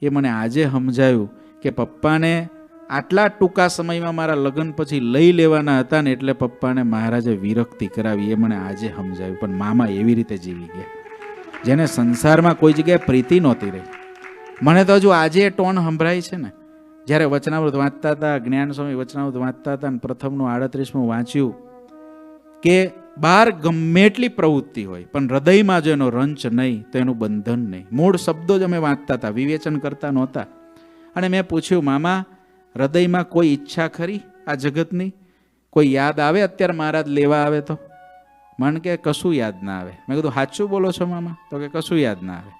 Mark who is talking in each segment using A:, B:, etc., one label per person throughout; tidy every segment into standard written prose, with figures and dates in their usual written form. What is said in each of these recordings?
A: એ મને આજે સમજાયું કે પપ્પાને આટલા ટૂંકા સમયમાં મારા લગ્ન પછી લઈ લેવાના હતા ને એટલે પપ્પાને મહારાજે વિરક્તિ કરાવી. એ મને આજે સમજાયું. પણ મામા એવી રીતે જીવી ગયા જેને સંસારમાં કોઈ જગ્યાએ પ્રીતિ નહોતી રહી. મને તો હજુ આજે ટોન સંભળાય છે ને, જ્યારે વચનામૃત વાંચતા હતા, જ્ઞાન સ્વામી વચનામૃત વાંચતા હતા અને પ્રથમનું 38મું વાંચ્યું કે બહાર ગમે એટલી પ્રવૃત્તિ હોય પણ હૃદયમાં જો એનો રંચ નહીં તો એનું બંધન નહીં. મૂળ શબ્દો જ અમે વાંચતા હતા, વિવેચન કરતા નહોતા. અને મેં પૂછ્યું, મામા હૃદયમાં કોઈ ઈચ્છા ખરી આ જગતની? કોઈ યાદ આવે અત્યારે મહારાજ લેવા આવે તો? મને કે કશું યાદ ના આવે. મેં કીધું સાચું બોલો છો મામા? તો કે કશું યાદ ના આવે.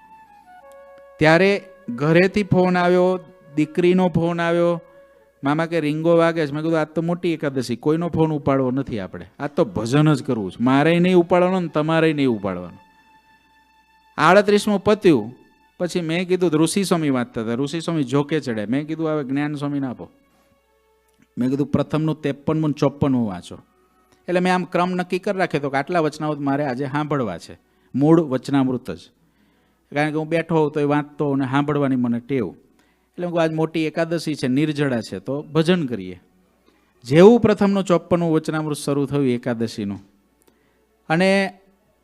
A: ત્યારે ઘરેથી ફોન આવ્યો, દીકરીનો ફોન આવ્યો. મામા કે રીંગો વાગે છે. મેં કીધું આજ તો મોટી એકાદશી, કોઈનો ફોન ઉપાડવો નથી આપણે, આજ તો ભજન જ કરવું છે. મારે નહીં ઉપાડવાનો ને તમારે નહીં ઉપાડવાનો. 38મું પત્યું પછી મેં કીધું ઋષિ સ્વામી વાંચતા હતા, ઋષિ સ્વામી જોકે ચડે. મેં કીધું હવે જ્ઞાન સ્વામીને આપો. મેં કીધું પ્રથમનું 53મું 54મું વાંચો. એટલે મેં આમ ક્રમ નક્કી કરી રાખ્યો હતો કે આટલા વચનામૃત મારે આજે સાંભળવા છે, મૂળ વચનામૃત જ. કારણ કે હું બેઠો હોઉં તો એ વાંચતો અને સાંભળવાની મને ટેવ. એટલે હું આજ મોટી એકાદશી છે, નિર્જળા છે, તો ભજન કરીએ. જેવું પ્રથમનું 54મું વચનામૃત શરૂ થયું એકાદશીનું અને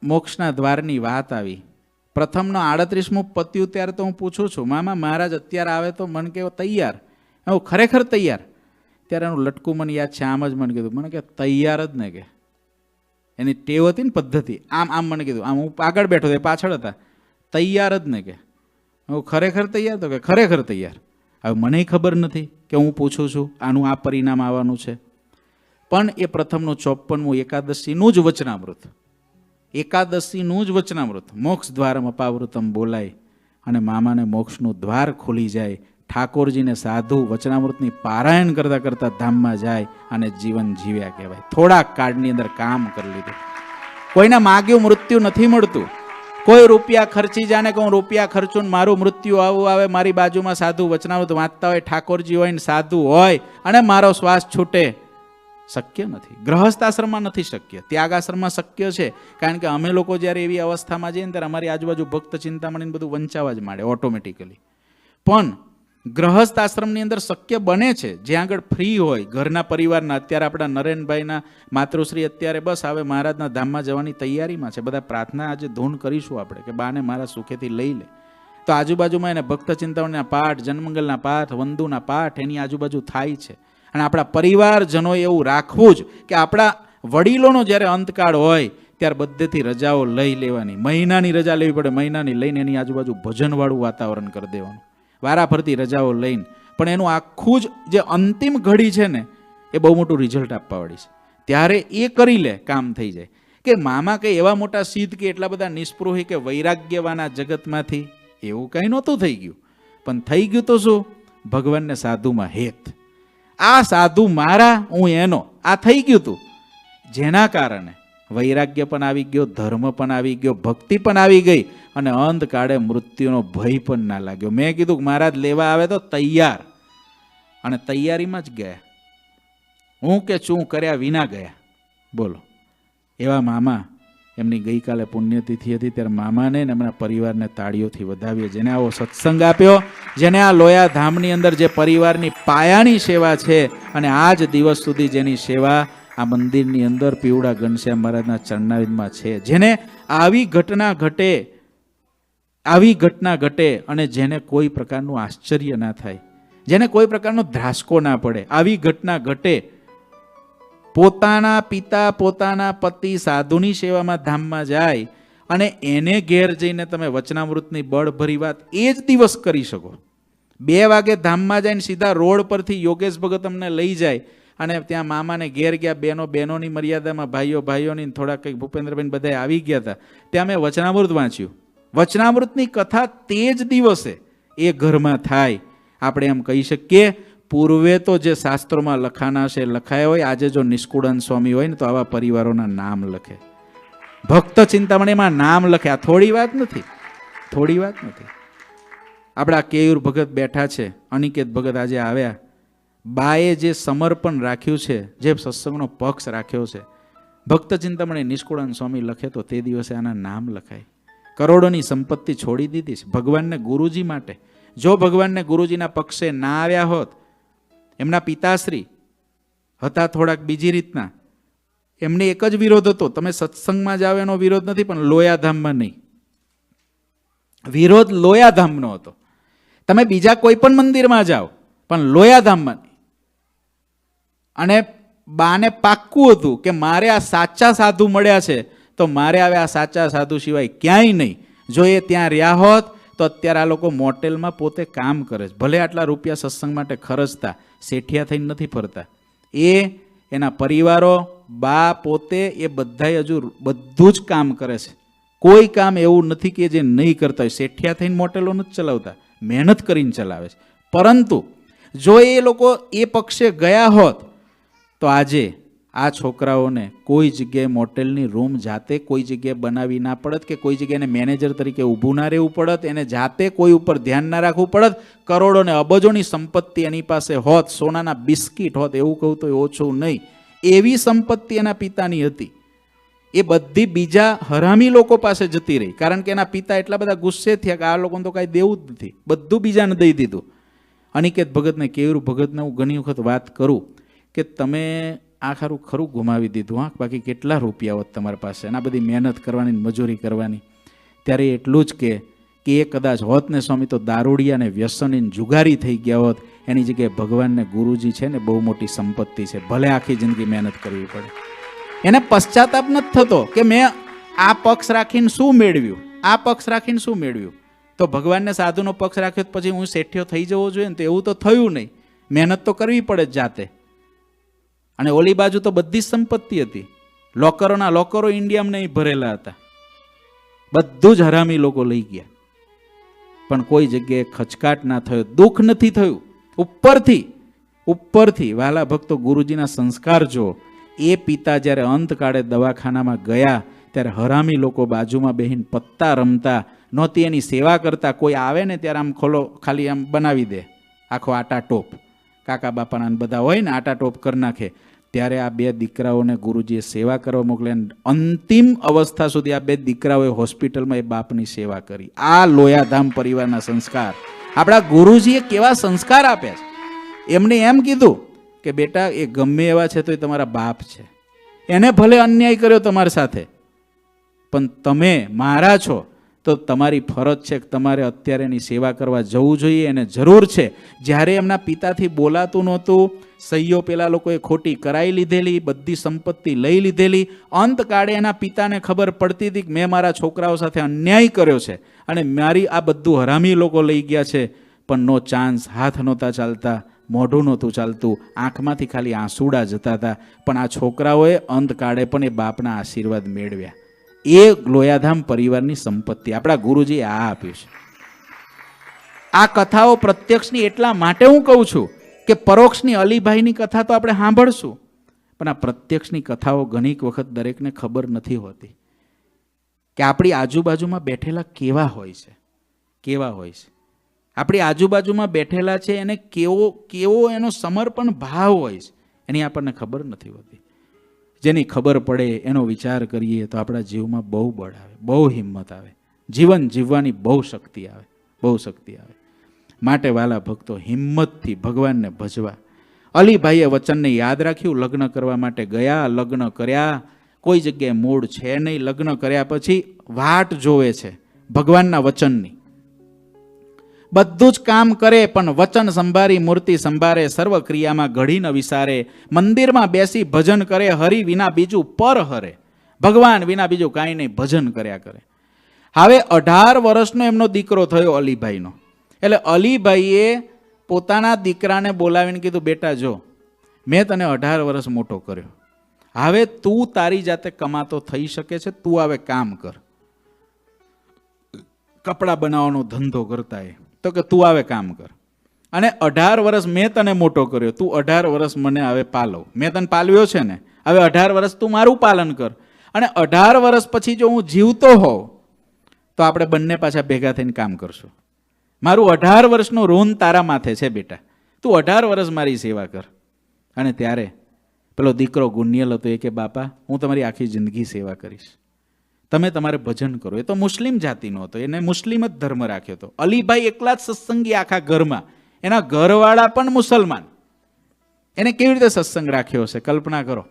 A: મોક્ષના દ્વારની વાત આવી, પ્રથમનો 38મું પત્યું ત્યારે તો હું પૂછું છું, મામા મહારાજ અત્યારે આવે તો મને કે તૈયાર? હું ખરેખર તૈયાર? ત્યારે એનું લટકું મને યાદ છે, આમ જ મને કીધું, મને કે તૈયાર જ ને, કે એની ટેવ હતી ને પદ્ધતિ, આમ આમ મને કીધું, આમ હું આગળ બેઠો હતો, પાછળ હતા, તૈયાર જ ને, કે હું ખરેખર તૈયાર? તો કે ખરેખર તૈયાર. હવે મને ખબર નથી કે હું પૂછું છું આનું આ પરિણામ આવવાનું છે. પણ એ પ્રથમનું 54મું એકાદશીનું જ વચનામૃત, એકાદશીનું જ વચનામૃત, મોક્ષ દ્વારમ અપાવૃતમ બોલાય અને મામાને મોક્ષનું દ્વાર ખુલી જાય. ઠાકોરજીને સાધુ વચનામૃતની પારાયણ કરતા કરતા ધામમાં જાય અને જીવન જીવ્યા કહેવાય. થોડાક કાળની અંદર કામ કરી લીધું. કોઈને માગ્યું મૃત્યુ નથી મળતું. કોઈ રૂપિયા ખર્ચી જાણે કે હું રૂપિયા ખર્ચું મારું મૃત્યુ આવું આવે, મારી બાજુમાં સાધુ વચનામૃત વાંચતા હોય, ઠાકોરજી હોય ને સાધુ હોય અને મારો શ્વાસ છૂટે, શક્ય નથી. ગ્રહસ્થ આશ્રમમાં નથી શક્ય, ત્યાગાશ્રમમાં શક્ય છે. કારણ કે અમે લોકો જ્યારે એવી અવસ્થામાં જઈએ ને ત્યારે અમારી આજુબાજુ ભક્ત ચિંતામણીને બધું વંચાવા જ માંડે ઓટોમેટિકલી. પણ ગ્રહસ્થ આશ્રમની અંદર શક્ય બને છે જ્યાં આગળ ફ્રી હોય ઘરના પરિવારના. અત્યારે આપણા નરેનભાઈના માતૃશ્રી અત્યારે બસ હવે મહારાજના ધામમાં જવાની તૈયારીમાં છે. બધા પ્રાર્થના આજે ધૂન કરીશું આપણે કે બાને મારા સુખેથી લઈ લે. તો આજુબાજુમાં એને ભક્ત ચિંતામણીના પાઠ, જન્મંગલના પાઠ, વંદુના પાઠ એની આજુબાજુ થાય છે. અને આપણા પરિવારજનોએ એવું રાખવું જ કે આપણા વડીલોનો જ્યારે અંતકાળ હોય ત્યારે બધેથી રજાઓ લઈ લેવાની. મહિનાની રજા લેવી પડે, મહિનાની લઈને એની આજુબાજુ ભજનવાળું વાતાવરણ કરી દેવાનું, વારાફરતી રજાઓ લઈને. પણ એનું આખું જ જે અંતિમ ઘડી છે ને એ બહુ મોટું રિઝલ્ટ આપવાવાળી છે. ત્યારે એ કરી લે, કામ થઈ જાય. કે મામા કંઈ એવા મોટા સિદ્ધ કે એટલા બધા નિસ્પૃહી કે વૈરાગ્યવાના જગતમાંથી એવું કંઈ નહોતું થઈ ગયું. પણ થઈ ગયું તો શું? ભગવાનને સાધુમાં હેત. આ સાધુ મારા, હું એનો, આ થઈ ગયું તું. જેના કારણે વૈરાગ્ય પણ આવી ગયો, ધર્મ પણ આવી ગયો, ભક્તિ પણ આવી ગઈ અને અંતકાળે મૃત્યુનો ભય પણ ના લાગ્યો. મેં કીધું કે મહારાજ લેવા આવે તો તૈયાર, અને તૈયારીમાં જ ગયા. હું કે શું કર્યા વિના ગયા. બોલો, એવા મામા. એમની ગઈકાલે પુણ્યતિથિ હતી ત્યારે મામાને ને એમના પરિવારને તાળીઓથી વધાવીએ. જેને આવો સત્સંગ આપ્યો, જેને આ લોયા ધામની અંદર જે પરિવારની પાયાની સેવા છે અને આ જ દિવસ સુધી જેની સેવા આ મંદિરની અંદર પીવડા ઘનશ્યામ મહારાજના ચરણારવિંદમાં છે, જેને આવી ઘટના ઘટે અને જેને કોઈ પ્રકારનું આશ્ચર્ય ના થાય, જેને કોઈ પ્રકારનો ધ્રાસકો ના પડે, આવી ઘટના ઘટે, પોતાના પિતા, પોતાના પતિ સાધુની સેવામાં ધામમાં જાય અને એને ઘેર જઈને તમે વચનામૃતની બળભરી વાત એ જ દિવસ કરી શકો. 2 વાગે ધામમાં જઈને સીધા રોડ પરથી યોગેશ ભગત અમને લઈ જાય અને ત્યાં મામાને ઘેર ગયા. બહેનોની મર્યાદામાં, ભાઈઓની થોડા કંઈક ભૂપેન્દ્રબેન બધા આવી ગયા હતા. ત્યાં મેં વચનામૃત વાંચ્યું. વચનામૃતની કથા તે જ દિવસે એ ઘરમાં થાય. આપણે એમ કહી શકીએ પૂર્વે તો જે શાસ્ત્રોમાં લખાના છે લખાયા હોય. આજે જો નિષ્કુળાનંદ સ્વામી હોય ને તો આવા પરિવારોના નામ લખે, ભક્ત ચિંતામણીમાં નામ લખે. આ થોડી વાત નથી, થોડી વાત નથી. આપણા કેયુર ભગત બેઠા છે, અનિકેત ભગત આજે આવ્યા. બાએ જે સમર્પણ રાખ્યું છે, જે સત્સંગનો પક્ષ રાખ્યો છે, ભક્ત ચિંતામણી નિષ્કુળાનંદ સ્વામી લખે તો તે દિવસે આના નામ લખાય. કરોડોની સંપત્તિ છોડી દીધી છે ભગવાનને ગુરુજી માટે. જો ભગવાનને ગુરુજીના પક્ષે ના આવ્યા હોત, એમના પિતાશ્રી હતા થોડાક બીજી રીતના, એમને એક જ વિરોધ હતો, તમે સત્સંગમાં જાઓ એનો વિરોધ નથી, પણ લોયાધામમાં નહીં. વિરોધ લોયાધામનો હતો. તમે બીજા કોઈ પણ મંદિરમાં જાઓ પણ લોયાધામમાં નહીં. અને બાને પાક્કું હતું કે મારે આ સાચા સાધુ મળ્યા છે તો મારે હવે આ સાચા સાધુ સિવાય ક્યાંય નહીં. જો એ ત્યાં રહ્યા હોત તો અત્યારે આ લોકો મોટેલમાં પોતે કામ કરે છે, ભલે આટલા રૂપિયા સત્સંગ માટે ખર્ચતા, શેઠિયા થઈને નથી ફરતા. એ એના પરિવારો, બા પોતે, એ બધાય હજુ બધું જ કામ કરે છે. કોઈ કામ એવું નથી કે જે નહીં કરતા હોય. શેઠિયા થઈને મોટેલો નથી ચલાવતા, મહેનત કરીને ચલાવે છે. પરંતુ જો એ લોકો એ પક્ષે ગયા હોત તો આજે આ છોકરાઓને કોઈ જગ્યાએ મોટેલની રૂમ જાતે કોઈ જગ્યાએ બનાવી ના પડત, કે કોઈ જગ્યાએ એને મેનેજર તરીકે ઊભું ના રહેવું પડત, એને જાતે કોઈ ઉપર ધ્યાન ના રાખવું પડત. કરોડો ને અબજોની સંપત્તિ એની પાસે હોત, સોનાના બિસ્કીટ હોત, એવું કહું તો ઓછું નહીં, એવી સંપત્તિ એના પિતાની હતી. એ બધી બીજા હરામી લોકો પાસે જતી રહી, કારણ કે એના પિતા એટલા બધા ગુસ્સે થયા કે આ લોકોને તો કાંઈ દેવું જ નથી, બધું બીજાને દઈ દીધું. અનિકેત ભગતને, કેવરું ભગતને હું ઘણી વખત વાત કરું કે તમે આ ખરું ગુમાવી દીધું, હા, બાકી કેટલા રૂપિયા હોત તમારી પાસે, અને આ બધી મહેનત કરવાની, મજૂરી કરવાની. ત્યારે એટલું જ કે એ કદાચ હોત ને સ્વામી તો દારૂડિયા ને વ્યસની જુગારી થઈ ગયા હોત, એની જગ્યાએ ભગવાનને ગુરુજી છે ને બહુ મોટી સંપત્તિ છે, ભલે આખી જિંદગી મહેનત કરવી પડે. એને પશ્ચાતાપ નથી થતો કે મેં આ પક્ષ રાખીને શું મેળવ્યું, આ પક્ષ રાખીને શું મેળવ્યું. તો ભગવાનને સાધુનો પક્ષ રાખ્યો પછી હું શેઠિયો થઈ જવો જોઈએ ને, તો એવું તો થયું નહીં. મહેનત તો કરવી પડે જાતે. અને ઓલી બાજુ તો બધી જ સંપત્તિ હતી, લોકરોના લોકરો ઇન્ડિયામાં નહીં ભરેલા હતા, બધું જ હરામી લોકો લઈ ગયા. પણ કોઈ જગ્યાએ ખચકાટ ના થયો, દુઃખ નથી થયું. ઉપરથી વાલા ભક્તો ગુરુજીના સંસ્કાર જો. એ પિતા જ્યારે અંતકાળે દવાખાનામાં ગયા ત્યારે હરામી લોકો બાજુમાં બેહીને પત્તા રમતા, નહોતી એની સેવા કરતા. કોઈ આવે ને ત્યારે આમ ખોલો, ખાલી આમ બનાવી દે આખો આટા ટોપ, કાકા બાપાના બધા હોય ને આટા ટોપ કરી નાખે. ત્યારે આ બે દીકરાઓને ગુરુજીએ સેવા કરવા મોકલ્યા. અંતિમ અવસ્થા સુધી આ બે દીકરાઓએ હોસ્પિટલમાં એ બાપની સેવા કરી. આ લોયાધામ પરિવારના સંસ્કાર. આપણા ગુરુજીએ કેવા સંસ્કાર આપ્યા છે. એમને એમ કીધું કે બેટા એ ગમે એવા છે તો એ તમારા બાપ છે, એને ભલે અન્યાય કર્યો તમારી સાથે, પણ તમે મારા છો તો તમારી ફરજ છે કે તમારે અત્યારે એની સેવા કરવા જવું જોઈએ, એને જરૂર છે. જ્યારે એમના પિતાથી બોલાતું નહોતું, સહીઓ પેલા લોકોએ ખોટી કરાવી લીધેલી, બધી સંપત્તિ લઈ લીધેલી, અંતકાળે એના પિતાને ખબર પડતી હતી કે મેં મારા છોકરાઓ સાથે અન્યાય કર્યો છે અને મારી આ બધું હરામી લોકો લઈ ગયા છે. પણ નો ચાન્સ, હાથ નહોતા ચાલતા, મોઢું નહોતું ચાલતું, આંખમાંથી ખાલી આંસુડા જતા હતા. પણ આ છોકરાઓએ અંતકાળે પણ એ બાપના આશીર્વાદ મેળવ્યા. એ લોયાધામ પરિવારની સંપત્તિ આપણા ગુરુજીએ આ આપ્યું છે. આ કથાઓ પ્રત્યક્ષની એટલા માટે હું કહું છું કે પરોક્ષની અલીભાઈની કથા તો આપણે સાંભળશું, પણ આ પ્રત્યક્ષની કથાઓ ઘણીક વખત દરેકને ખબર નથી હોતી કે આપણી આજુબાજુમાં બેઠેલા કેવા હોય છે, કેવા હોય છે. આપણી આજુબાજુમાં બેઠેલા છે એને કેવો એનો સમર્પણ ભાવ હોય છે, એની આપણને ખબર નથી હોતી. જેની ખબર પડે એનો વિચાર કરીએ તો આપણા જીવમાં બહુ બળ આવે, બહુ હિંમત આવે, જીવન જીવવાની બહુ શક્તિ આવે, બહુ શક્તિ આવે. માટે વાલા ભક્તો હિંમતથી ભગવાનને ભજવા. અલીભાઈએ વચનને યાદ રાખ્યું, લગ્ન કરવા માટે ગયા, લગ્ન કર્યા, કોઈ જગ્યાએ મૂળ છે નહીં. લગ્ન કર્યા પછી વાટ જોવે છે ભગવાનના વચનની. બધું જ કામ કરે પણ વચન સંભારી મૂર્તિ સંભારે, સર્વ ક્રિયામાં ઘડી ન વિસારે. મંદિરમાં બેસી ભજન કરે, હરિ વિના બીજું પર હરે. ભગવાન વિના બીજું કાંઈ નહીં, ભજન કર્યા કરે. હવે 18 વર્ષનો એમનો દીકરો થયો અલીભાઈનો. એટલે અલીભાઈએ પોતાના દીકરાને બોલાવીને કીધું, બેટા જો મેં તને 18 વર્ષ મોટો કર્યો, હવે તું તારી જાતે કમાતો થઈ શકે છે, તું હવે કામ કર. કપડાં બનાવવાનો ધંધો કરતા એ તો કે તું આવે કામ કર. અને 18 વર્ષ મેં તને મોટો કર્યો, તું 18 વર્ષ મને હવે પાલવ. મેં તને પાલવ્યો છે ને, હવે 18 વર્ષ તું મારું પાલન કર. અને 18 વર્ષ પછી જો હું જીવતો હોઉં તો આપણે બંને પાછા ભેગા થઈને કામ કરશું. મારું 18 વર્ષનો ઋણ તારા માથે છે બેટા, તું 18 વર્ષ મારી સેવા કર. અને ત્યારે પેલો દીકરો ગુનિયલ હતો, એ કે બાપા હું તમારી આખી જિંદગી સેવા કરીશ, તમે તમારે ભજન કરો. એ તો મુસ્લિમ જાતિનો હતો, એને મુસ્લિમ જ ધર્મ રાખ્યો હતો. અલીભાઈ એકલા જ સત્સંગી આખા ઘરમાં, એના ઘરવાળા પણ મુસલમાન. એને કેવી રીતે સત્સંગ રાખ્યો હશે? કલ્પના કરો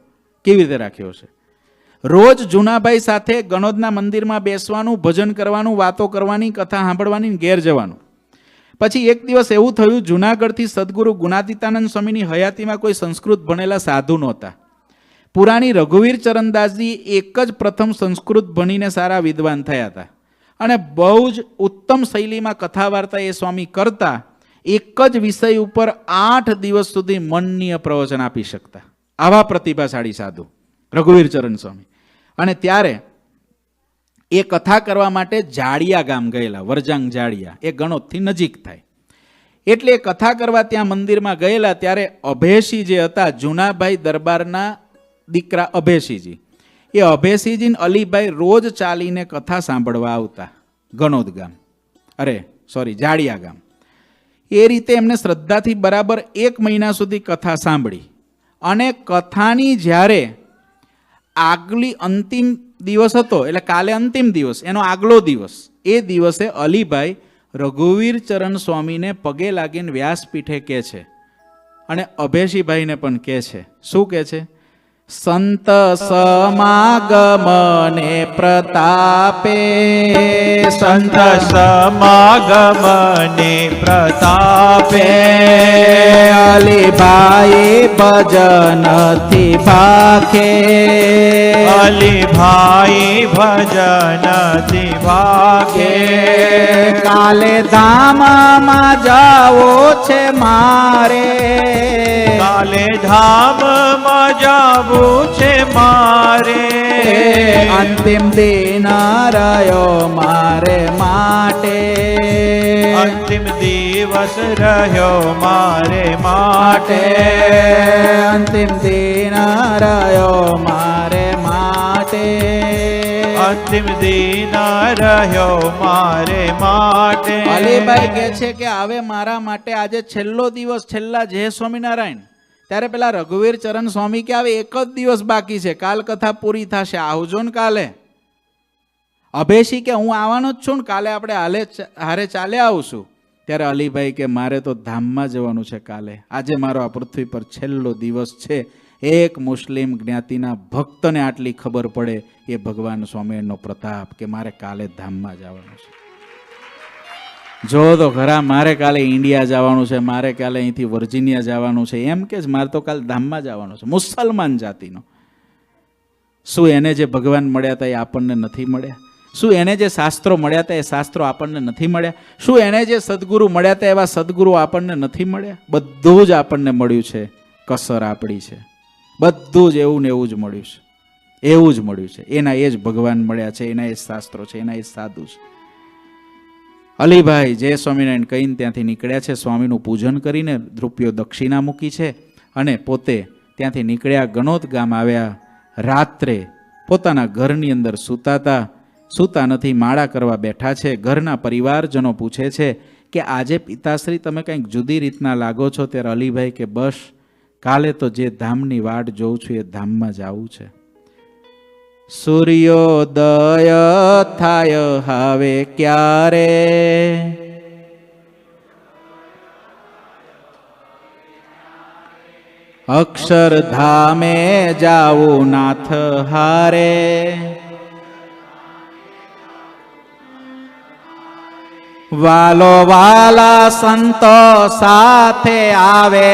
A: કેવી રીતે રાખ્યો હશે. રોજ જુનાભાઈ સાથે ગણોદના મંદિરમાં બેસવાનું, ભજન કરવાનું, વાતો કરવાની, કથા સાંભળવાની, ઘેર જવાનું. પછી એક દિવસ એવું થયું, જુનાગઢથી સદગુરુ ગુણાતીતાનંદ સ્વામીની હયાતીમાં કોઈ સંસ્કૃત ભણેલા સાધુ નહોતા. પુરાણી રઘુવીર ચરણદાસજી એક જ પ્રથમ સંસ્કૃત ભણીને સારા વિદ્વાન થયા હતા અને બહુ જ ઉત્તમ શૈલીમાં કથા વાર્તા એ સ્વામી કરતા. એક જ વિષય ઉપર 8 દિવસ સુધી મનનીય પ્રવચન આપી શકતા. આવા પ્રતિભાશાળી સાધુ રઘુવીર ચરણ સ્વામી. અને ત્યારે એ કથા કરવા માટે જાડિયા ગામ ગયેલા, વરજાંગ જાડિયા, એ ગણોદથી નજીક થાય. એટલે એ કથા કરવા ત્યાં મંદિરમાં ગયેલા ત્યારે અભેશી જે હતા, જુનાભાઈ દરબારના દીકરા અભેશીજી, એ અભેશીજી ને અલીભાઈ રોજ ચાલીને કથા સાંભળવા આવતા ગણોદ ગામ, જાડિયા ગામ. એ રીતે એમને શ્રદ્ધાથી બરાબર 1 મહિના સુધી કથા સાંભળી. અને કથાની જ્યારે આગલી અંતિમ દિવસ હતો, એટલે કાલે અંતિમ દિવસ, એનો આગલો દિવસ, એ દિવસે અલીભાઈ રઘુવીર ચરણ સ્વામીને પગે લાગીને વ્યાસપીઠે કહે છે અને અભેશીભાઈને પણ કહે છે. શું કહે છે? સંત સમાગમને પ્રતાપે,
B: સંત સમાગમને પ્રતાપે,
A: અલીભાઈ ભજનથી ભાખે,
B: અલીભાઈ ભજનથી ભાગે.
A: કાલે ધામમાં જાવો છે મારે,
B: કાલે ધામમાં જાવું છે મારે,
A: અંતિમ દિન રહ્યો મારે માટે,
B: અંતિમ દિવસ રહ્યો મારે માટે,
A: અંતિમ દિન રહ્યો મારે માટે,
B: અંતિમ દિન રહ્યો મારે માટે.
A: અલીભાઈ કહે છે કે હવે મારા માટે આજે છેલ્લો દિવસ, છેલ્લા જય સ્વામિનારાયણ. ત્યારે પેલા રઘુવીર ચરણ સ્વામી કે હવે 1 જ દિવસ બાકી છે, કાલ કથા પૂરી થશે, આવજો ને કાલે. અભેશી કે હું આવવાનો જ છું ને, કાલે આપણે હારે ચાલે આવશું. ત્યારે અલીભાઈ કે મારે તો ધામમાં જવાનું છે કાલે, આજે મારો આ પૃથ્વી પર છેલ્લો દિવસ છે. એક મુસ્લિમ જ્ઞાતિના ભક્તને આટલી ખબર પડે, એ ભગવાન સ્વામિનારાયણનો પ્રતાપ કે મારે કાલે ધામમાં જવાનું છે. જો તો ખરા, મારે કાલે ઇન્ડિયા જવાનું છે, મારે કાલે અહીંથી વર્જિનિયા જવાનું છે, એમ કે મારે તો કાલે ધામમાં જવાનું છે. મુસલમાન જાતિનો. શું એને જે ભગવાન મળ્યા હતા એ આપણને નથી મળ્યા? શું એને જે શાસ્ત્રો મળ્યા હતા એ શાસ્ત્રો આપણને નથી મળ્યા? શું એને જે સદગુરુ મળ્યા હતા એવા સદગુરુ આપણને નથી મળ્યા? બધું જ આપણને મળ્યું છે, કસર આપણી છે. બધું જ એવું ને એવું જ મળ્યું છે, એવું જ મળ્યું છે. એના એ જ ભગવાન મળ્યા છે, એના એ જ શાસ્ત્રો છે, એના એ જ સાધુ છે. અલીભાઈ જય સ્વામિનારાયણ કહીને ત્યાંથી નીકળ્યા છે. સ્વામીનું પૂજન કરીને રૂપિયો દક્ષિણા મૂકી છે અને પોતે ત્યાંથી નીકળ્યા. ગણોદ ગામ આવ્યા. રાત્રે પોતાના ઘરની અંદર સૂતા નથી, માળા કરવા બેઠા છે. ઘરના પરિવારજનો પૂછે છે કે આજે પિતાશ્રી તમે કંઈક જુદી રીતના લાગો છો. ત્યારે અલીભાઈ કે બસ કાલે તો જે ધામની વાટ જોઉં છું એ ધામમાં જવું છે. સૂર્યોદય થાય હવે ક્યારે, અક્ષરધામે જાવું નાથ હારે, વાલો વાલા સંતો સાથે આવે,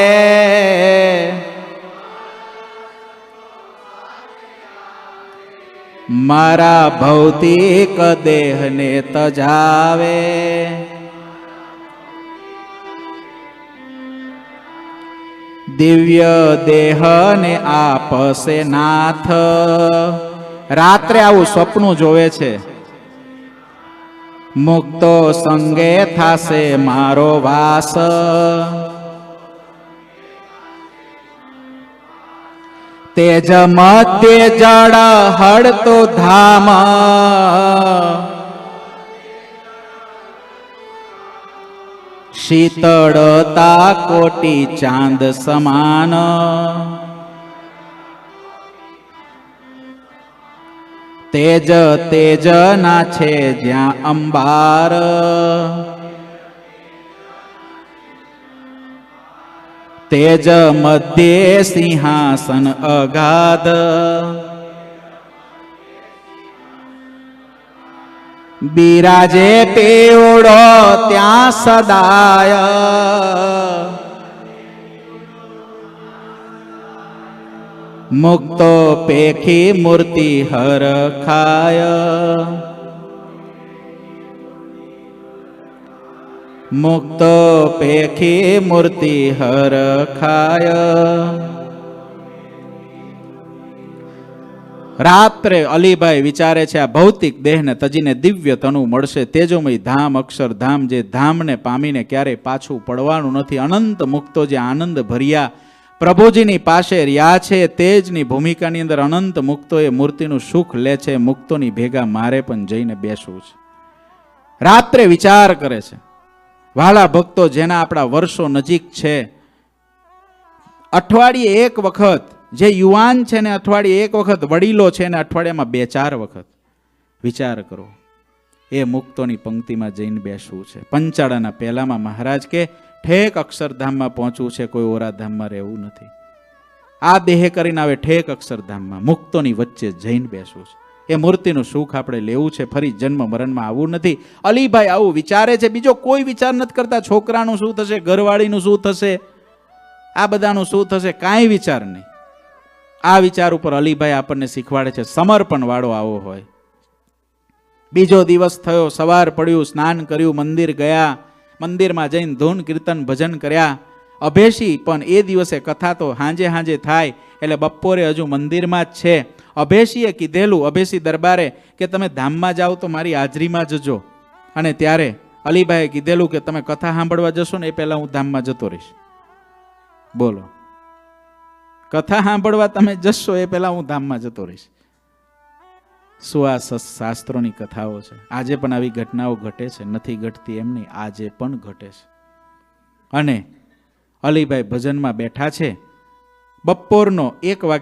A: મારા ભૌતિક દેહને તજાવે. દિવ્ય દેહને આપશે નાથ. રાત્રે આવું સ્વપ્ન જોવે છે. મુક્તો સંગે થાશે મારો વાસ, તેજ મધ્ય જળ હળતો ધામ, શીતળતા કોટી ચાંદ સમાન, તેજ તેજ ના છે જ્યાં અંબાર, તેજ મધ્યે સિંહાસન અગાધ, બિરાજે પેવડો ત્યાં સદાય, મુક્તો પેખી મૂર્તિ હરખાય, મુક્તો પેખી મૂર્તિ હરખાય. રાત્રે અલીભાઈ વિચારે છે આ ભૌતિક દેહને તજીને દિવ્ય તનુ મળશે, તેજોમય ધામ અક્ષરધામ, જે ધામને પામીને ક્યારેય પાછું પડવાનું નથી. અનંત મુક્તો જે આનંદ ભર્યા પ્રભુજીની પાસે રહ્યા છે, તેજની ભૂમિકાની અંદર અનંત મુક્તો એ મૂર્તિનું સુખ લે છે. મુક્તોની ભેગા મારે પણ જઈને બેસવું છે. રાત્રે વિચાર કરે છે. વાલા ભક્તો, જેના આપણા વર્ષો નજીક છે, અઠવાડિયે એક વખત, જે યુવાન છે ને અઠવાડિયે એક વખત, વડીલો છે ને અઠવાડિયામાં 2-4 વખત વિચાર કરો, એ મુક્તોની પંક્તિમાં જઈને બેસવું છે. પંચાળાના પહેલામાં મહારાજ કે ઠેક અક્ષરધામમાં પહોંચવું છે, કોઈ ઓરાધામમાં રહેવું નથી. આ દેહ કરીને આવે ઠેક અક્ષરધામમાં, મુક્તોની વચ્ચે જઈને બેસવું છે. એ મૂર્તિનું સુખ આપણે લેવું છે, ફરી જન્મ મરણમાં આવવું નથી. અલીભાઈ આવું વિચારે છે, બીજો કોઈ વિચાર નથી કરતા. છોકરાનું શું થશે, ઘરવાળીનું શું થશે, આ બધાનું શું થશે, કાંઈ વિચાર નહીં. આ વિચાર ઉપર અલીભાઈ આપણને શીખવાડે છે સમર્પણ વાળો આવો હોય. બીજો દિવસ થયો, સવાર પડ્યું, સ્નાન કર્યું, મંદિર ગયા, મંદિરમાં જઈને ધૂન કીર્તન ભજન કર્યા. અભેશી પણ એ દિવસે કથા તો હાંજે થાય, એટલે બપોરે હજુ મંદિરમાં જ છે. અભેશીએ કીધેલું, અભેશી દરબારે, કે તમે ધામમાં જાઓ તો મારી હાજરીમાં જજો. અને ત્યારે અલીભાઈએ કીધેલું કે તમે કથા સાંભળવા જશો ને એ પહેલા હું ધામમાં જતો રહીશ. બોલો, કથા સાંભળવા તમે જશો એ પહેલા હું ધામમાં જતો રહીશ. શું આ શાસ્ત્રોની કથાઓ છે. આજે પણ આવી ઘટનાઓ ઘટે છે, નથી ઘટતી એમ નહીં, આજે પણ ઘટે છે. અને અલીભાઈ ભજનમાં બેઠા છે. બપોરનો 1 વાગ્યા